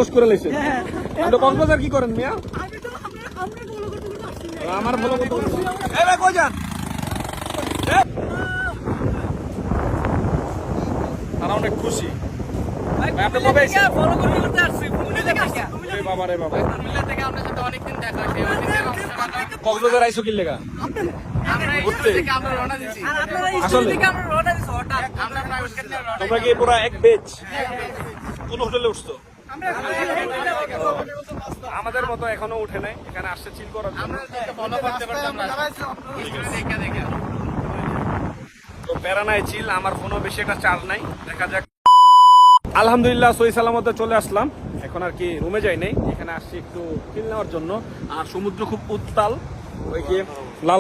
করে লাইছেন আপনি কক্সবাজার কি করেন মিয়া আমার ফলো করতে এই ভাই কই যান তারা অনেক খুশি ভাই আপনি কবে এসেছেন ফলো করতে আসছি কুমিল্লা থেকে আসছি এই বাবা রে বাবা কুমিল্লা থেকে আপনার সাথে অনেকদিন দেখা হয়েছে কক্সবাজার আইছো কি লাগা আমরা ঘুরতে? থেকে আমরা রওনা দিছি আর আপনারা আসলে? থেকে আমরা রওনা দিছি হঠাৎ আমরা প্রাইভেট কার নিয়ে রওনা তোমরা কি পুরো এক বেচ কোন হোটেলে উঠছো আমাদের মতো এখনো উঠে নাই এখানে আসছে চিল করার জন্য আমরা ফলো করতে পারতাম না দেখা দেখা তো প্যারা নাই চিল আমার ফোনও বেশি একটা চার্জ নাই দেখা যাক আলহামদুলিল্লাহ সহি সালামতে চলে আসলাম এখন আর কি রুমে যাই নাই এখানে আসছি একটু ফিল নেওয়ার জন্য আর সমুদ্র খুব উত্তাল ওই কি